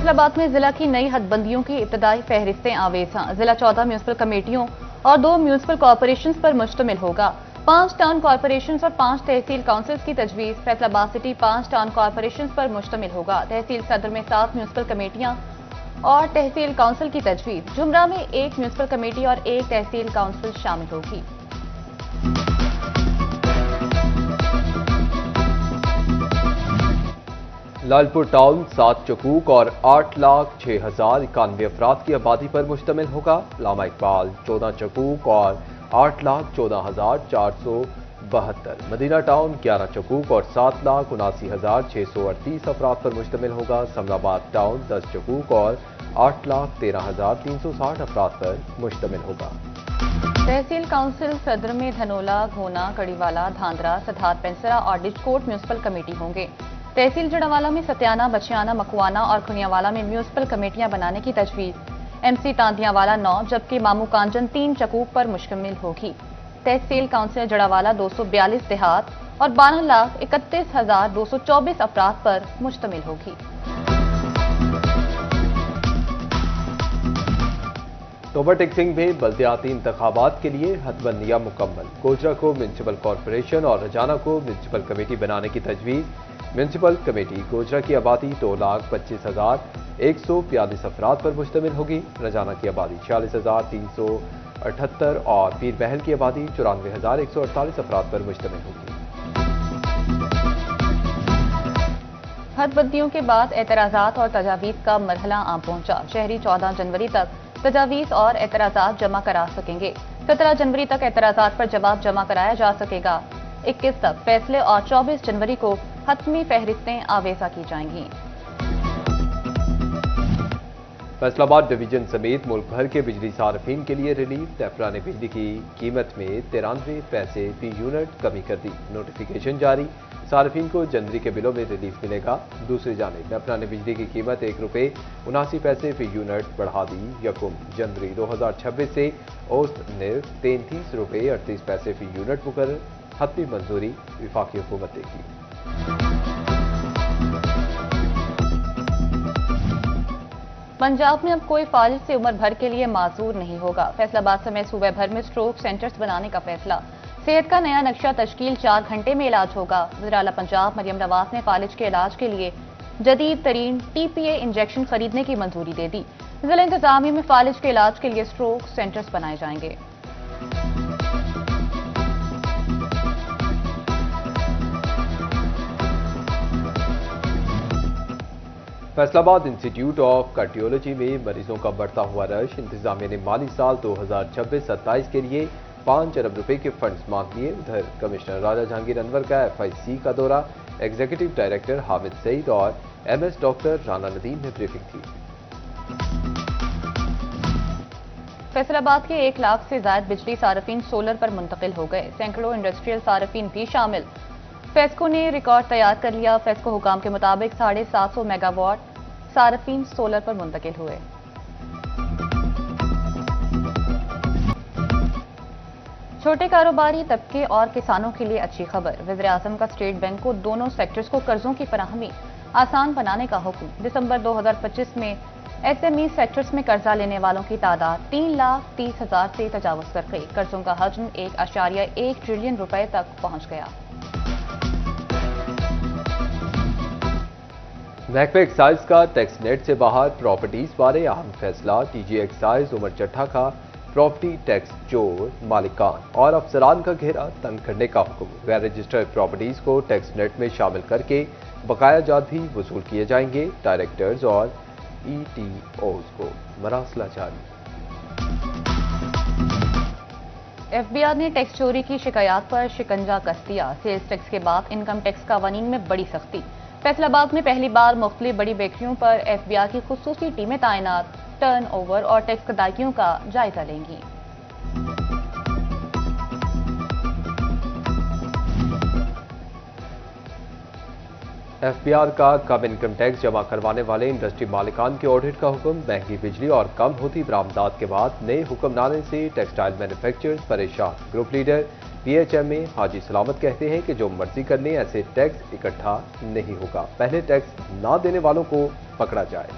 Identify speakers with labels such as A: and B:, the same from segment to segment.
A: फैसला आबाद में जिला की नई हदबंदियों की इब्तदाई फहरिस्तें आवेज़ हैं। जिला 14 म्यूनसिपल कमेटियों और 2 म्यूनसिपल कॉरपोरेशंस पर मुश्तमिल होगा। 5 टाउन कॉरपोरेशंस और 5 तहसील काउंसिल्स की तजवीज़। फैसला आबाद सिटी 5 टाउन कॉरपोरेशंस पर मुश्तमिल होगा। तहसील सदर में 7 म्यूनसिपल कमेटियां और तहसील काउंसिल की तजवीज़। जुमरा में 1 म्यूनसिपल कमेटी और 1 तहसील काउंसिल शामिल होगी।
B: लालपुर टाउन 7 चकूक और 8,06,091 अफराद की आबादी पर मुश्तमिल होगा। लामा इकबाल 14 चकूक और 8,14,472। मदीना टाउन 11 चकूक और 7,79,638 अफराद पर मुश्तमिल होगा। समनाबाद टाउन 10 चकूक और 8,13,360 अफराद पर मुश्तमिल होगा।
A: तहसील काउंसिल सदर में धनोला, घोना, कड़ीवाला, धांधरा, सधार पेंसरा और डिजकोट म्यूनसिपल कमेटी होंगे। तहसील जड़ावाला में सत्याना, बचियाना, मकवाना और खुनियावाला में म्यूनसिपल कमेटियां बनाने की तजवीज़। एमसी तांदियावाला 9 जबकि मामू कांजन 3 चकूक पर मुश्तमिल होगी। तहसील काउंसिल जड़ावाला 242 देहात और 12,31,224 अफराद पर मुश्तमिल होगी।
B: ओवरटेक्सिंग में बल्दियाती इंतखाबात के लिए हदबंदियां मुकम्मल। गोजरा को म्यूनसिपल कॉरपोरेशन और रजाना को म्यूनसिपल कमेटी बनाने की तजवीज़। म्यूनसिपल कमेटी गोजरा की आबादी 2,25,142 अफराद पर मुश्तमिल होगी। रजाना की आबादी 46,378 और पीर महल की आबादी 94,148 अफराद पर मुश्तमिल होगी।
A: हदबंदियों के बाद एतराज़ात और तजावीज़ का मरहला आ पहुंचा। शहरी 14 जनवरी तक तजावीज़ और एतराज़ात जमा करा सकेंगे। 17 जनवरी तक एतराज़ात पर जवाब जमा कराया जा सकेगा। 21 तक फैसले और 24 जनवरी को हतमी फहरिस्तें आवेज़ा की जाएंगी।
B: फैसलाबाद डिवीजन समेत मुल्क भर के बिजली सार्फिन के लिए रिलीफ। नेपरा ने बिजली की कीमत में 93 पैसे फी यूनिट कमी कर दी। नोटिफिकेशन जारी। सार्फिन को जनवरी के बिलों में रिलीफ मिलेगा। दूसरी जानिब नेपरा ने बिजली की कीमत ₹1.79 फी यूनिट बढ़ा दी। यकम जनवरी 2026 से औसत निर्ख ₹33.38 फी यूनिट मुकर्रर। हतमी मंजूरी विफाकी हुकूमत देगी।
A: पंजाब में अब कोई फालिज से उम्र भर के लिए माजूर नहीं होगा। फैसलाबाद समेत सूबे भर में स्ट्रोक सेंटर्स बनाने का फैसला। सेहत का नया नक्शा तश्कील 4 घंटे में इलाज होगा। वज़ीर आला पंजाब मरियम नवाज ने फालिज के इलाज के लिए जदीद तरीन TPA इंजेक्शन खरीदने की मंजूरी दे दी। जिला इंतजामिया में फालिज के इलाज के लिए स्ट्रोक सेंटर्स बनाए जाएंगे।
B: फैसलाबाद इंस्टीट्यूट ऑफ कार्डियोलॉजी में मरीजों का बढ़ता हुआ रश। इंतजामिया ने माली साल 2026-27 के लिए 5 अरब रुपए के फंड्स मांग लिए। उधर कमिश्नर राजा जहांगीर अनवर का FIC का दौरा। एग्जीक्यूटिव डायरेक्टर हामिद सईद और MS डॉक्टर राना नदीम में ब्रीफिंग थी।
A: फैसलाबाद के 1 लाख से ज्यादा बिजली सार्फिन सोलर पर मुंतकिल हो गए। सैकड़ों इंडस्ट्रियल सार्फिन भी शामिल। फेस्को ने रिकॉर्ड तैयार कर लिया। फेस्को हुकाम के मुताबिक 750 मेगावाट सार्फिन सोलर पर मुंतकिल हुए। छोटे कारोबारी तबके और किसानों के लिए अच्छी खबर। वज़ीर आज़म का स्टेट बैंक को दोनों सेक्टर्स को कर्जों की फराहमी आसान बनाने का हुक्म। दिसंबर 2025 में SME सेक्टर्स में कर्जा लेने वालों की तादाद 3,30,000 से तजावुज़ कर गई। कर्जों का हजम 1.1 ट्रिलियन रुपए तक पहुंच गया।
B: महकमे एक्साइज का टैक्स नेट से बाहर प्रॉपर्टीज बारे अहम फैसला। DG एक्साइज उमर चट्ठा का प्रॉपर्टी टैक्स चोर, मालिकान और अफसरान का घेरा तंग करने का हुक्म। गैर रजिस्टर्ड प्रॉपर्टीज को टैक्स नेट में शामिल करके बकाया जात भी वसूल किए जाएंगे। डायरेक्टर्स और ETOs को मरासला जारी।
A: FBI ने टैक्स चोरी की शिकायत पर शिकंजा कस दिया। सेल्स टैक्स के बाद इनकम टैक्स कानून में बड़ी सख्ती। फैसलाबाद में पहली बार मुख्तलिफ बड़ी बेकरियों पर FBI की खुसूसी टीमें तैनात टर्न ओवर और टैक्स अदायगियों का जायजा लेंगी।
B: FBR का कम इनकम टैक्स जमा करवाने वाले इंडस्ट्री मालिकान के ऑडिट का हुक्म। महंगी बिजली और कम होती बरामदात के बाद नए हुक्मनामे से टेक्सटाइल मैन्युफैक्चरर्स परेशान। ग्रुप लीडर PHMA हाजी सलामत कहते हैं कि जो मर्जी कर लें ऐसे टैक्स इकट्ठा नहीं होगा। पहले टैक्स ना देने वालों को पकड़ा जाए।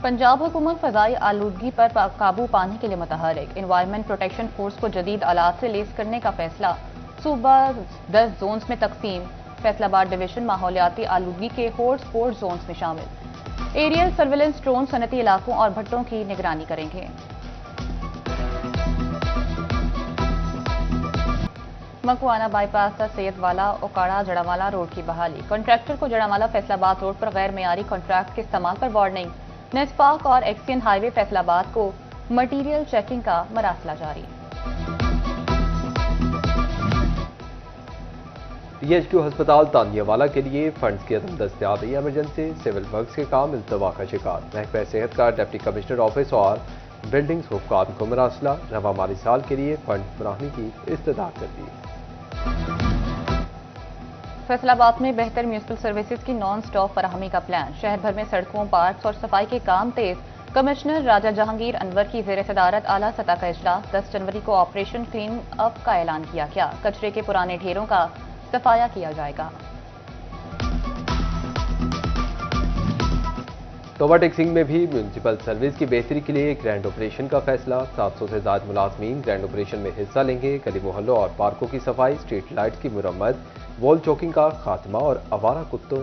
A: पंजाब हुकूमत फजाई आलूदगी पर काबू पाने के लिए मुतहरिक। एनवायरनमेंट प्रोटेक्शन फोर्स को जदीद आलात से लेस करने का फैसला। सूबा 10 जोन्स में तकसीम। फैसलाबाद डिवीजन माहौलियाती आलूदगी के हॉटस्पॉट जोन्स में शामिल। एरियल सर्विलेंस ड्रोन सनती इलाकों और भट्टों की निगरानी करेंगे। मकवाना बाईपास का सैयदवाला ओकाड़ा जड़ावाला रोड की बहाली। कॉन्ट्रैक्टर को जड़ावाला फैसलाबाद रोड पर गैर मेयारी कॉन्ट्रैक्ट के इस्तेमाल पर वार्निंग। नेस्पाक और एक्सियन हाईवे फैसलाबाद को मटीरियल चेकिंग का मरासला जारी।
B: PHQ अस्पताल तानियावाला के लिए फंड्स की अदम दस्तयाबी। इमरजेंसी सिविल वर्क्स के काम इल्तवा का शिकार। महकमा सेहत का डिप्टी कमिश्नर ऑफिस और बिल्डिंग्स हुक्काम को मरासला। रवा माली साल के लिए फंड फराहमी की इस्तदा कर दी।
A: फैसलाबाद में बेहतर म्यूनिसिपल सर्विसेज की नॉन स्टॉप फराहमी का प्लान। शहर भर में सड़कों, पार्क्स और सफाई के काम तेज। कमिश्नर राजा जहांगीर अनवर की ज़ेर सदारत आला सतह का इजलास। 10 जनवरी को ऑपरेशन क्लीन अप का ऐलान किया गया। कचरे के पुराने ढेरों का सफाया किया जाएगा।
B: तोबा टेक्सिंग में भी म्यूनिसिपल सर्विस की बेहतरी के लिए ग्रैंड ऑपरेशन का फैसला। 700 से ज्यादा मुलाजमीन ग्रैंड ऑपरेशन में हिस्सा लेंगे। गली मोहल्लों और पार्कों की सफाई, स्ट्रीट लाइट्स की मुरम्मत, वॉल चौकिंग का खात्मा और आवारा कुत्तों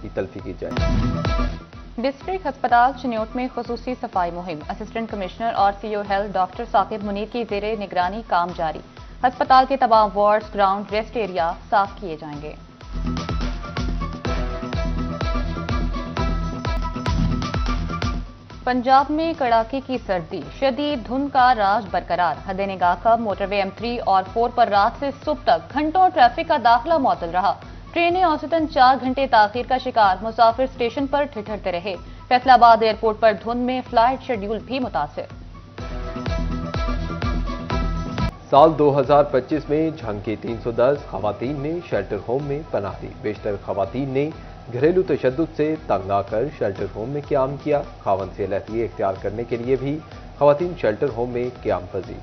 B: की तल्फी की जाए।
A: डिस्ट्रिक्ट अस्पताल चिन्योट में खुसूसी सफाई मुहिम। असिस्टेंट कमिश्नर और CEO health doctor Saqib Munir की ज़ेरे निगरानी काम जारी। अस्पताल के तमाम वार्ड्स, ग्राउंड, रेस्ट एरिया साफ किए जाएंगे। पंजाब में कड़ाके की सर्दी, शदीद धुंध का राज बरकरार। हद निगाह कब मोटरवे M3 और 4 पर रात से सुबह तक घंटों ट्रैफिक का दाखिला मुअत्तल रहा। ट्रेनें औसतन 4 घंटे ताखीर का शिकार। मुसाफिर स्टेशन पर ठिठुरते रहे। फैसलाबाद एयरपोर्ट पर धुंध में फ्लाइट शेड्यूल भी मुतासिर।
B: साल 2025 में झंग की 310 खवातीन ने शेल्टर होम में पनाह दी। बेशतर खवातीन ने घरेलू तशद्दुद से तंग आकर शेल्टर होम में क्याम किया। खावन से अलहदगी इख्तियार करने के लिए भी खवातीन शेल्टर होम में क्याम पजीर।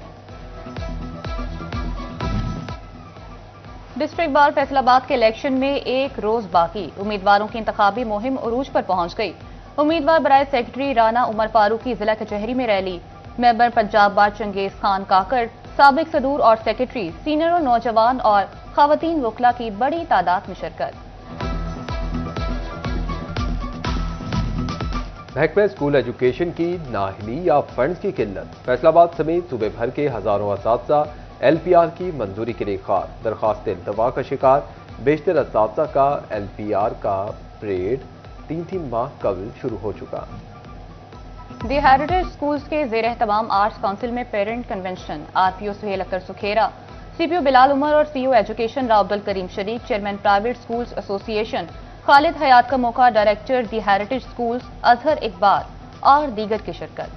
A: डिस्ट्रिक्ट बार फैसलाबाद के इलेक्शन में एक रोज बाकी। उम्मीदवारों की इंतखाबी मुहिम उरूज पर पहुंच गई। उम्मीदवार बराए सेक्रेटरी राना उमर फारूक की जिला कचहरी में रैली। मेंबर पंजाब बार चंगेज खान काकड़, साबिक सदूर और सेक्रेटरी, सीनियर और नौजवान और खवातीन वकला की बड़ी तादाद में शिरकत।
B: महकमा स्कूल एजुकेशन की नाहिली या फंड्स की किल्लत। फैसलाबाद समेत सूबे भर के हजारों असातिज़ा LPR की मंजूरी के लिए खार। दरखास्त इल्तवा का शिकार। बेशतर असातिज़ा का LPR का परेड 3 माह कबल शुरू हो चुका।
A: दी हेरिटेज स्कूल्स के ज़ेर एहतमाम आर्ट्स काउंसिल में parent convention. RPO Suhail Akhtar Sukhera, CPO Bilal Umar और CO education Rao Abdul Karim Sharif, chairman private schools association Khalid Hayat का मौका, director the heritage schools Azhar Iqbal और दीगर की शिरकत।